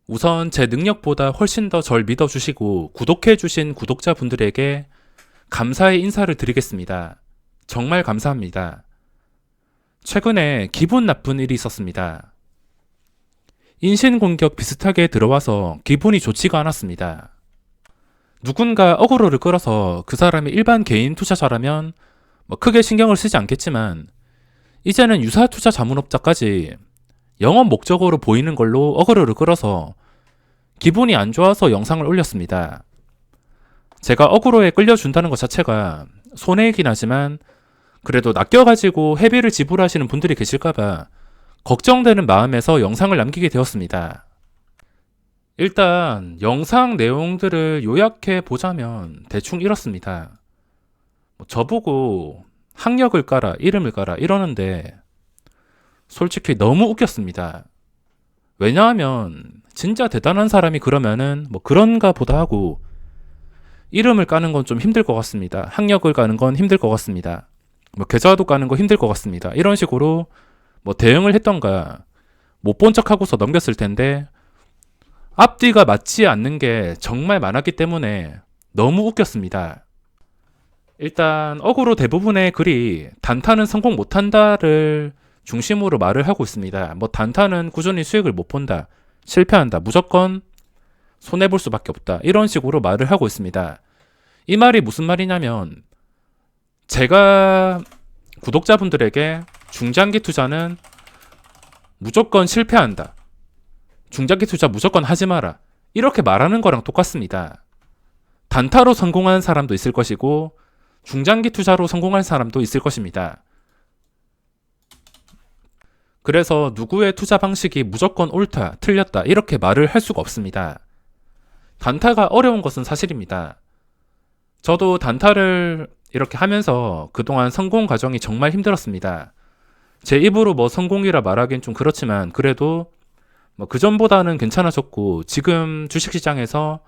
우선 제 능력보다 훨씬 더 절 믿어주시고 구독해주신 구독자분들에게 감사의 인사를 드리겠습니다. 정말 감사합니다. 최근에 기분 나쁜 일이 있었습니다. 인신공격 비슷하게 들어와서 기분이 좋지가 않았습니다. 누군가 어그로를 끌어서 그 사람이 일반 개인 투자자라면 크게 신경을 쓰지 않겠지만 이제는 유사 투자 자문업자까지 영업 목적으로 보이는 걸로 어그로를 끌어서 기분이 안 좋아서 영상을 올렸습니다. 제가 어그로에 끌려준다는 것 자체가 손해이긴 하지만 그래도 낚여가지고 회비를 지불하시는 분들이 계실까봐 걱정되는 마음에서 영상을 남기게 되었습니다. 일단 영상 내용들을 요약해 보자면 대충 이렇습니다. 저보고 학력을 깔아, 이름을 깔아 이러는데 솔직히 너무 웃겼습니다. 왜냐하면 진짜 대단한 사람이 그러면은 그런가 보다 하고 이름을 까는 건 좀 힘들 것 같습니다. 학력을 까는 건 힘들 것 같습니다. 계좌도 까는 거 힘들 것 같습니다. 이런 식으로 대응을 했던가 못 본 척하고서 넘겼을 텐데 앞뒤가 맞지 않는 게 정말 많았기 때문에 너무 웃겼습니다. 일단 어그로 대부분의 글이 단타는 성공 못한다를 중심으로 말을 하고 있습니다. 단타는 꾸준히 수익을 못 본다, 실패한다, 무조건 손해볼 수밖에 없다, 이런 식으로 말을 하고 있습니다. 이 말이 무슨 말이냐면 제가 구독자분들에게 중장기 투자는 무조건 실패한다, 중장기 투자 무조건 하지 마라, 이렇게 말하는 거랑 똑같습니다. 단타로 성공한 사람도 있을 것이고 중장기 투자로 성공한 사람도 있을 것입니다. 그래서 누구의 투자 방식이 무조건 옳다, 틀렸다 이렇게 말을 할 수가 없습니다. 단타가 어려운 것은 사실입니다. 저도 단타를 이렇게 하면서 그동안 성공 과정이 정말 힘들었습니다. 제 입으로 성공이라 말하기엔 좀 그렇지만 그래도 그전보다는 괜찮아졌고 지금 주식시장에서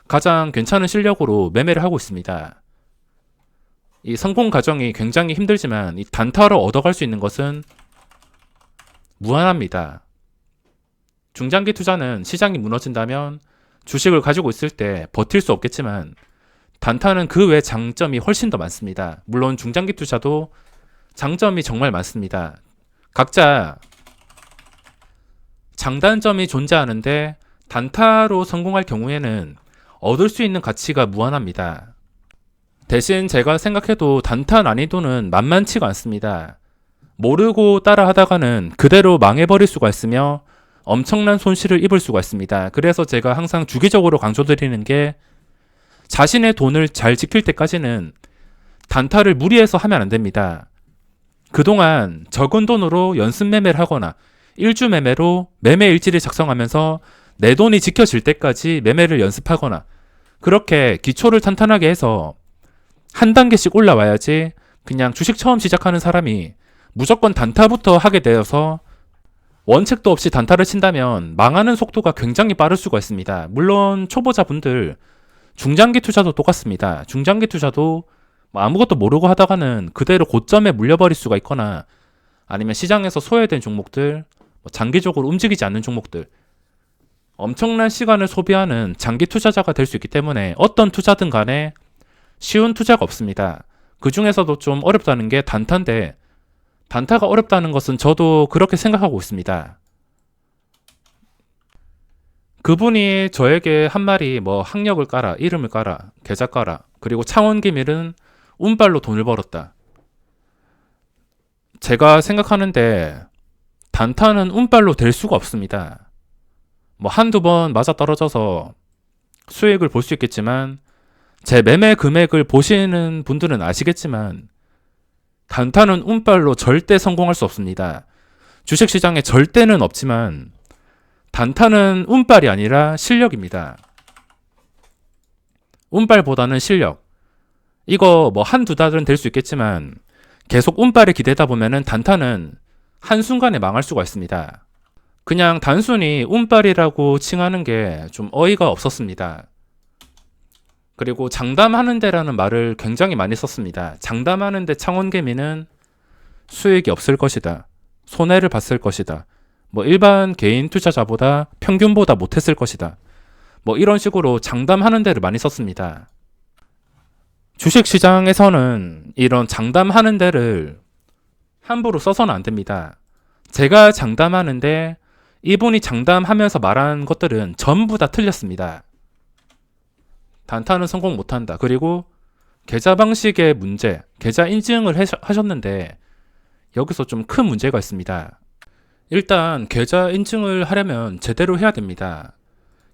가장 괜찮은 실력으로 매매를 하고 있습니다. 이 성공 과정이 굉장히 힘들지만 이 단타로 얻어갈 수 있는 것은 무한합니다. 중장기 투자는 시장이 무너진다면 주식을 가지고 있을 때 버틸 수 없겠지만 단타는 그 외 장점이 훨씬 더 많습니다. 물론 중장기 투자도 장점이 정말 많습니다. 각자 장단점이 존재하는데 단타로 성공할 경우에는 얻을 수 있는 가치가 무한합니다. 대신 제가 생각해도 단타 난이도는 만만치가 않습니다. 모르고 따라 하다가는 그대로 망해버릴 수가 있으며 엄청난 손실을 입을 수가 있습니다. 그래서 제가 항상 주기적으로 강조드리는 게 자신의 돈을 잘 지킬 때까지는 단타를 무리해서 하면 안 됩니다. 그동안 적은 돈으로 연습 매매를 하거나 일주 매매로 매매 일지를 작성하면서 내 돈이 지켜질 때까지 매매를 연습하거나 그렇게 기초를 탄탄하게 해서 한 단계씩 올라와야지 그냥 주식 처음 시작하는 사람이 무조건 단타부터 하게 되어서 원칙도 없이 단타를 친다면 망하는 속도가 굉장히 빠를 수가 있습니다. 물론 초보자분들 중장기 투자도 똑같습니다. 중장기 투자도 아무것도 모르고 하다가는 그대로 고점에 물려버릴 수가 있거나 아니면 시장에서 소외된 종목들, 장기적으로 움직이지 않는 종목들, 엄청난 시간을 소비하는 장기 투자자가 될 수 있기 때문에 어떤 투자든 간에 쉬운 투자가 없습니다. 그 중에서도 좀 어렵다는 게 단타인데 단타가 어렵다는 것은 저도 그렇게 생각하고 있습니다. 그분이 저에게 한 말이 학력을 깔아, 이름을 깔아, 계좌 깔아, 그리고 창원기밀은 운빨로 돈을 벌었다. 제가 생각하는데 단타는 운빨로 될 수가 없습니다. 한두 번 맞아떨어져서 수익을 볼 수 있겠지만 제 매매 금액을 보시는 분들은 아시겠지만 단타는 운빨로 절대 성공할 수 없습니다. 주식시장에 절대는 없지만 단타는 운빨이 아니라 실력입니다. 운빨보다는 실력. 이거 한두 달은 될 수 있겠지만 계속 운빨에 기대다 보면은 단타는 한순간에 망할 수가 있습니다. 그냥 단순히 운빨이라고 칭하는 게 좀 어이가 없었습니다. 그리고 장담하는 데라는 말을 굉장히 많이 썼습니다. 장담하는 데 창원개미는 수익이 없을 것이다. 손해를 봤을 것이다. 뭐 일반 개인 투자자보다 평균보다 못했을 것이다. 뭐 이런 식으로 장담하는 데를 많이 썼습니다. 주식시장에서는 이런 장담하는 데를 함부로 써서는 안 됩니다. 제가 장담하는데 이분이 장담하면서 말한 것들은 전부 다 틀렸습니다. 단타는 성공 못한다. 그리고 계좌 방식의 문제, 계좌 인증을 하셨는데 여기서 좀 큰 문제가 있습니다. 일단 계좌 인증을 하려면 제대로 해야 됩니다.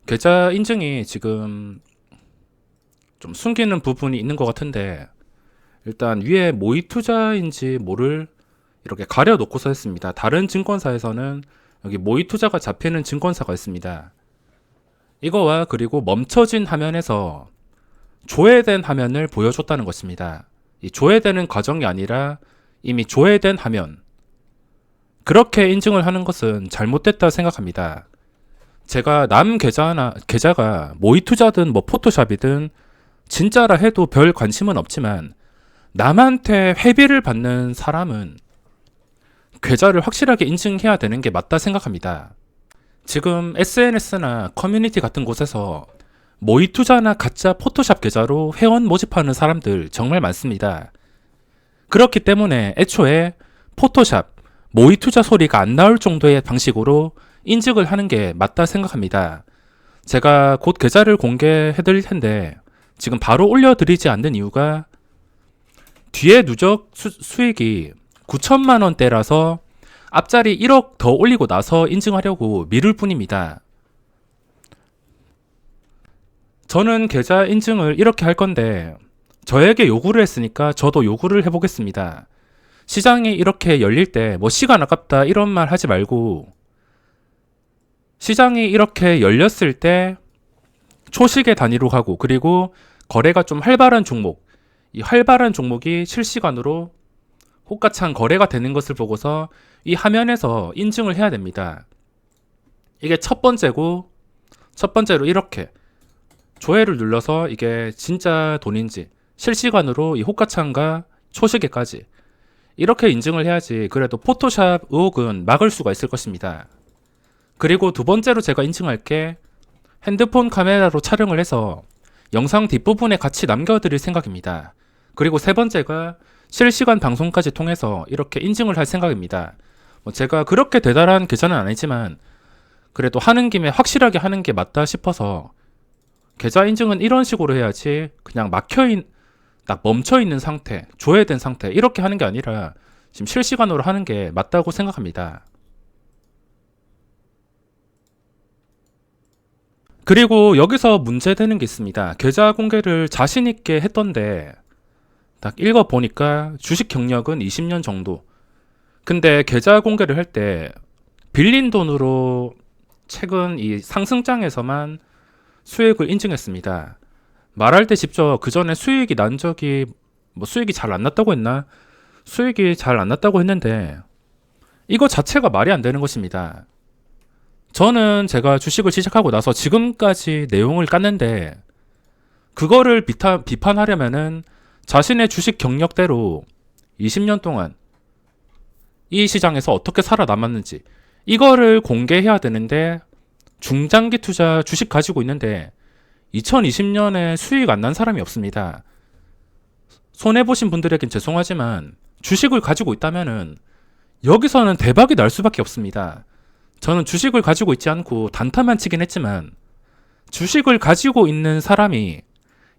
계좌 인증이 지금 좀 숨기는 부분이 있는 것 같은데 일단 위에 모의 투자인지 뭐를 이렇게 가려놓고서 했습니다. 다른 증권사에서는 여기 모의 투자가 잡히는 증권사가 있습니다. 이거와 그리고 멈춰진 화면에서 조회된 화면을 보여줬다는 것입니다. 이 조회되는 과정이 아니라 이미 조회된 화면, 그렇게 인증을 하는 것은 잘못됐다 생각합니다. 제가 남 계좌가 모의 투자든 뭐 포토샵이든 진짜라 해도 별 관심은 없지만 남한테 회비를 받는 사람은 계좌를 확실하게 인증해야 되는 게 맞다 생각합니다. 지금 SNS나 커뮤니티 같은 곳에서 모의 투자나 가짜 포토샵 계좌로 회원 모집하는 사람들 정말 많습니다. 그렇기 때문에 애초에 포토샵, 모의 투자 소리가 안 나올 정도의 방식으로 인증을 하는 게 맞다 생각합니다. 제가 곧 계좌를 공개해 드릴 텐데 지금 바로 올려드리지 않는 이유가 뒤에 누적 수익이 9천만 원대라서 앞자리 1억 더 올리고 나서 인증하려고 미룰 뿐입니다. 저는 계좌 인증을 이렇게 할 건데 저에게 요구를 했으니까 저도 요구를 해보겠습니다. 시장이 이렇게 열릴 때 뭐 시간 아깝다 이런 말 하지 말고 시장이 이렇게 열렸을 때 초시계 단위로 하고 그리고 거래가 좀 활발한 종목, 이 활발한 종목이 실시간으로 호가창 거래가 되는 것을 보고서 이 화면에서 인증을 해야 됩니다. 이게 첫 번째로 이렇게 조회를 눌러서 이게 진짜 돈인지 실시간으로 이 호가창과 초시계까지 이렇게 인증을 해야지 그래도 포토샵 의혹은 막을 수가 있을 것입니다. 그리고 두 번째로 제가 인증할 게 핸드폰 카메라로 촬영을 해서 영상 뒷부분에 같이 남겨드릴 생각입니다. 그리고 세 번째가 실시간 방송까지 통해서 이렇게 인증을 할 생각입니다. 제가 그렇게 대단한 계좌는 아니지만 그래도 하는 김에 확실하게 하는 게 맞다 싶어서 계좌 인증은 이런 식으로 해야지 그냥 딱 멈춰있는 상태, 조회된 상태 이렇게 하는 게 아니라 지금 실시간으로 하는 게 맞다고 생각합니다. 그리고 여기서 문제되는 게 있습니다. 계좌 공개를 자신있게 했던데 딱 읽어보니까 주식 경력은 20년 정도. 근데 계좌 공개를 할 때 빌린 돈으로 최근 이 상승장에서만 수익을 인증했습니다. 말할 때 직접 그 전에 수익이 난 적이 수익이 잘 안 났다고 했나? 수익이 잘 안 났다고 했는데 이거 자체가 말이 안 되는 것입니다. 저는 제가 주식을 시작하고 나서 지금까지 내용을 깠는데 그거를 비판하려면은 자신의 주식 경력대로 20년 동안 이 시장에서 어떻게 살아남았는지 이거를 공개해야 되는데 중장기 투자 주식 가지고 있는데 2020년에 수익 안 난 사람이 없습니다. 손해보신 분들에겐 죄송하지만 주식을 가지고 있다면은 여기서는 대박이 날 수밖에 없습니다. 저는 주식을 가지고 있지 않고 단타만 치긴 했지만 주식을 가지고 있는 사람이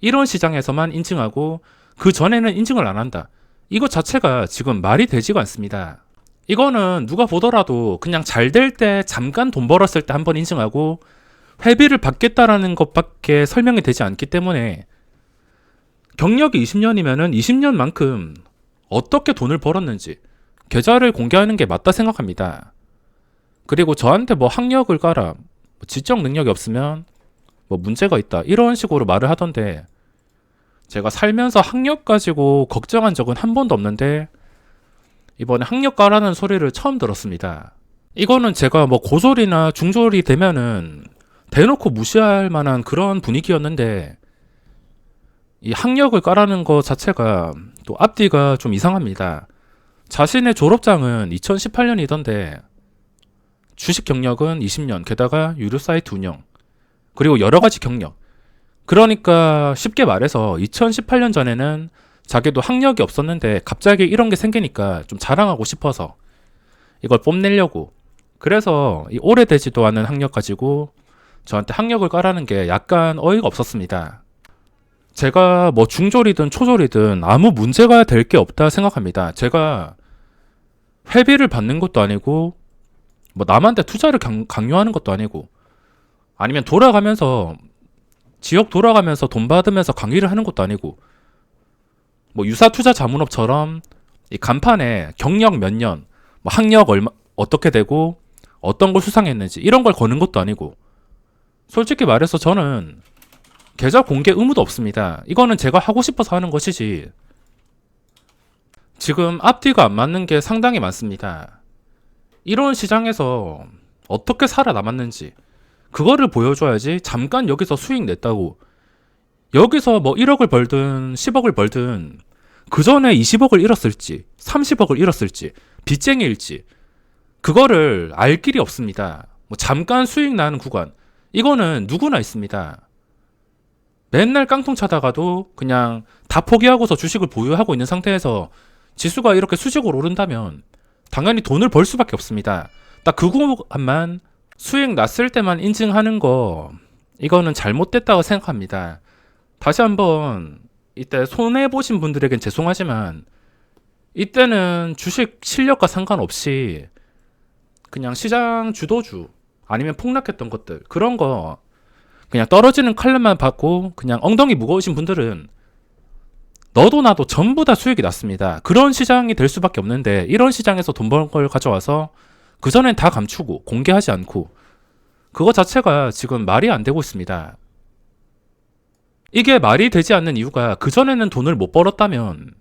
이런 시장에서만 인증하고 그 전에는 인증을 안 한다. 이것 자체가 지금 말이 되지가 않습니다. 이거는 누가 보더라도 그냥 잘 될 때 잠깐 돈 벌었을 때 한번 인증하고 회비를 받겠다라는 것밖에 설명이 되지 않기 때문에 경력이 20년이면은 20년만큼 어떻게 돈을 벌었는지 계좌를 공개하는 게 맞다 생각합니다. 그리고 저한테 학력을 깔아 지적 능력이 없으면 문제가 있다 이런 식으로 말을 하던데 제가 살면서 학력 가지고 걱정한 적은 한 번도 없는데 이번에 학력 까라는 소리를 처음 들었습니다. 이거는 제가 고졸이나 중졸이 되면은 대놓고 무시할 만한 그런 분위기였는데 이 학력을 까라는 것 자체가 또 앞뒤가 좀 이상합니다. 자신의 졸업장은 2018년이던데 주식 경력은 20년, 게다가 유료 사이트 운영, 그리고 여러 가지 경력. 그러니까 쉽게 말해서 2018년 전에는 자기도 학력이 없었는데 갑자기 이런 게 생기니까 좀 자랑하고 싶어서 이걸 뽐내려고. 그래서 이 오래되지도 않은 학력 가지고 저한테 학력을 까라는 게 약간 어이가 없었습니다. 제가 뭐 중졸이든 초졸이든 아무 문제가 될 게 없다 생각합니다. 제가 회비를 받는 것도 아니고 뭐 남한테 투자를 강요하는 것도 아니고 아니면 지역 돌아가면서 돈 받으면서 강의를 하는 것도 아니고 뭐 유사투자자문업처럼 이 간판에 경력 몇 년, 뭐 학력 얼마 어떻게 되고 어떤 걸 수상했는지 이런 걸 거는 것도 아니고 솔직히 말해서 저는 계좌 공개 의무도 없습니다. 이거는 제가 하고 싶어서 하는 것이지 지금 앞뒤가 안 맞는 게 상당히 많습니다. 이런 시장에서 어떻게 살아남았는지 그거를 보여줘야지. 잠깐 여기서 수익 냈다고 여기서 뭐 1억을 벌든 10억을 벌든 그 전에 20억을 잃었을지 30억을 잃었을지 빚쟁이일지 그거를 알 길이 없습니다. 뭐 잠깐 수익 나는 구간 이거는 누구나 있습니다. 맨날 깡통 차다가도 그냥 다 포기하고서 주식을 보유하고 있는 상태에서 지수가 이렇게 수직으로 오른다면 당연히 돈을 벌 수밖에 없습니다. 딱 그 구간만 수익 났을 때만 인증하는 거 이거는 잘못됐다고 생각합니다. 다시 한번 이때 손해보신 분들에겐 죄송하지만 이때는 주식 실력과 상관없이 그냥 시장 주도주 아니면 폭락했던 것들 그런 거 그냥 떨어지는 칼날만 받고 그냥 엉덩이 무거우신 분들은 너도 나도 전부 다 수익이 났습니다. 그런 시장이 될 수밖에 없는데 이런 시장에서 돈 버는 걸 가져와서 그전엔 다 감추고 공개하지 않고 그거 자체가 지금 말이 안 되고 있습니다. 이게 말이 되지 않는 이유가 그전에는 돈을 못 벌었다면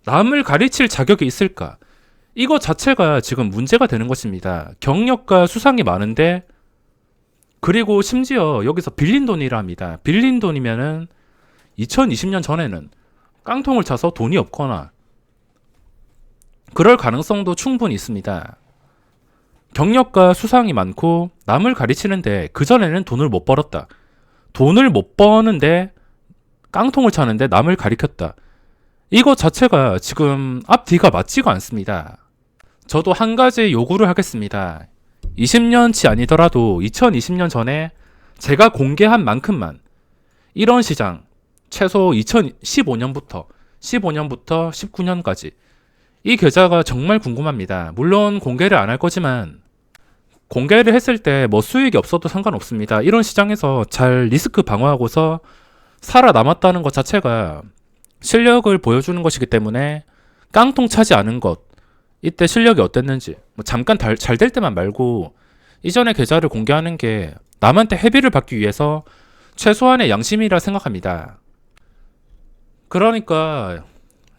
남을 가르칠 자격이 있을까? 이거 자체가 지금 문제가 되는 것입니다. 경력과 수상이 많은데 그리고 심지어 여기서 빌린 돈이라 합니다. 빌린 돈이면은 2020년 전에는 깡통을 차서 돈이 없거나 그럴 가능성도 충분히 있습니다. 경력과 수상이 많고 남을 가르치는데 그전에는 돈을 못 벌었다. 돈을 못 버는데 깡통을 차는데 남을 가리켰다. 이거 자체가 지금 앞뒤가 맞지가 않습니다. 저도 한 가지 요구를 하겠습니다. 20년치 아니더라도 2020년 전에 제가 공개한 만큼만 이런 시장 최소 2015년부터 19년까지 이 계좌가 정말 궁금합니다. 물론 공개를 안 할 거지만 공개를 했을 때 뭐 수익이 없어도 상관없습니다. 이런 시장에서 잘 리스크 방어하고서 살아남았다는 것 자체가 실력을 보여주는 것이기 때문에 깡통 차지 않은 것 이때 실력이 어땠는지 뭐 잠깐 잘 될 때만 말고 이전의 계좌를 공개하는 게 남한테 회비를 받기 위해서 최소한의 양심이라 생각합니다. 그러니까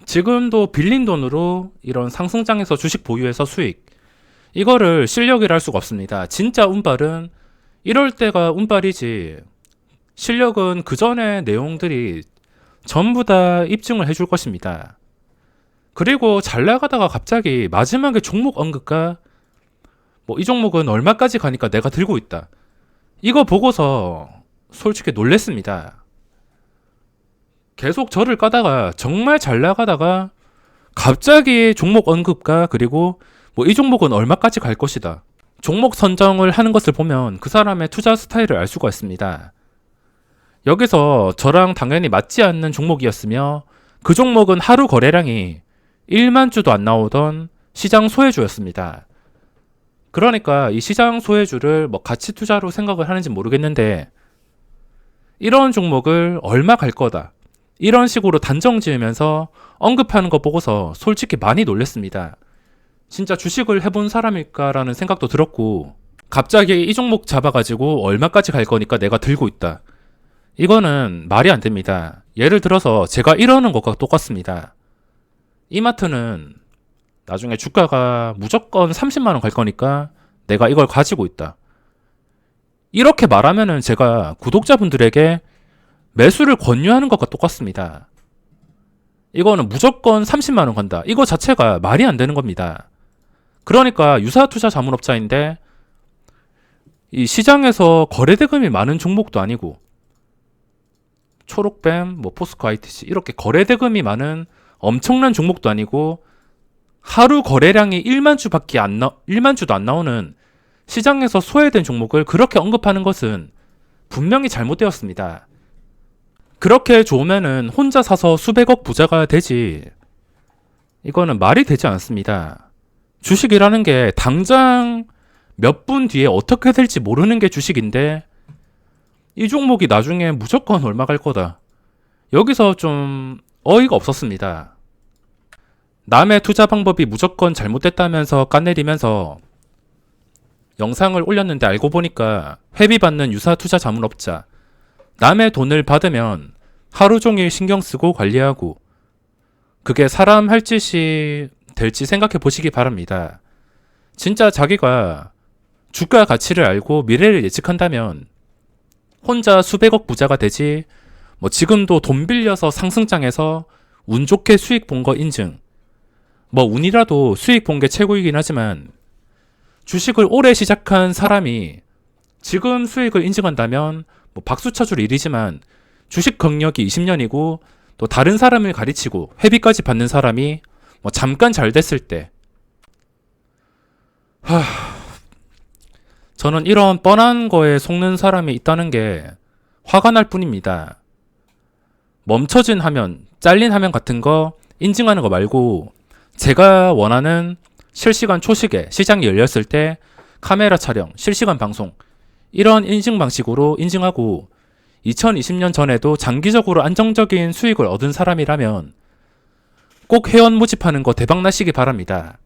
지금도 빌린 돈으로 이런 상승장에서 주식 보유해서 수익 이거를 실력이라 할 수가 없습니다. 진짜 운빨은 이럴 때가 운빨이지 실력은 그 전의 내용들이 전부 다 입증을 해줄 것입니다. 그리고 잘 나가다가 갑자기 마지막에 종목 언급가 뭐 이 종목은 얼마까지 가니까 내가 들고 있다. 이거 보고서 솔직히 놀랬습니다. 계속 저를 까다가 정말 잘 나가다가 갑자기 종목 언급가 그리고 뭐 이 종목은 얼마까지 갈 것이다. 종목 선정을 하는 것을 보면 그 사람의 투자 스타일을 알 수가 있습니다. 여기서 저랑 당연히 맞지 않는 종목이었으며 그 종목은 하루 거래량이 1만 주도 안 나오던 시장 소외주였습니다. 그러니까 이 시장 소외주를 뭐 가치 투자로 생각을 하는지 모르겠는데 이런 종목을 얼마 갈 거다. 이런 식으로 단정 지으면서 언급하는 거 보고서 솔직히 많이 놀랐습니다. 진짜 주식을 해본 사람일까라는 생각도 들었고 갑자기 이 종목 잡아가지고 얼마까지 갈 거니까 내가 들고 있다. 이거는 말이 안 됩니다. 예를 들어서 제가 이러는 것과 똑같습니다. 이마트는 나중에 주가가 무조건 30만 원 갈 거니까 내가 이걸 가지고 있다. 이렇게 말하면은 제가 구독자분들에게 매수를 권유하는 것과 똑같습니다. 이거는 무조건 30만 원 간다. 이거 자체가 말이 안 되는 겁니다. 그러니까 유사투자 자문업자인데 이 시장에서 거래대금이 많은 종목도 아니고 초록뱀, 뭐 포스코 ITC 이렇게 거래대금이 많은 엄청난 종목도 아니고 하루 거래량이 1만 주도 안 나오는 시장에서 소외된 종목을 그렇게 언급하는 것은 분명히 잘못되었습니다. 그렇게 좋으면은 혼자 사서 수백억 부자가 되지. 이거는 말이 되지 않습니다. 주식이라는 게 당장 몇 분 뒤에 어떻게 될지 모르는 게 주식인데 이 종목이 나중에 무조건 얼마 갈 거다. 여기서 좀 어이가 없었습니다. 남의 투자 방법이 무조건 잘못됐다면서 까내리면서 영상을 올렸는데 알고 보니까 회비받는 유사 투자 자문업자, 남의 돈을 받으면 하루 종일 신경 쓰고 관리하고 그게 사람 할 짓이 될지 생각해 보시기 바랍니다. 진짜 자기가 주가 가치를 알고 미래를 예측한다면 혼자 수백억 부자가 되지, 뭐 지금도 돈 빌려서 상승장에서 운 좋게 수익 본 거 인증, 뭐 운이라도 수익 본 게 최고이긴 하지만 주식을 오래 시작한 사람이 지금 수익을 인증한다면 뭐 박수 쳐줄 일이지만 주식 경력이 20년이고 또 다른 사람을 가르치고 회비까지 받는 사람이 뭐 잠깐 잘 됐을 때 저는 이런 뻔한 거에 속는 사람이 있다는 게 화가 날 뿐입니다. 멈춰진 화면, 잘린 화면 같은 거 인증하는 거 말고 제가 원하는 실시간 초시계 시장이 열렸을 때 카메라 촬영, 실시간 방송 이런 인증 방식으로 인증하고 2020년 전에도 장기적으로 안정적인 수익을 얻은 사람이라면 꼭 회원 모집하는 거 대박 나시기 바랍니다.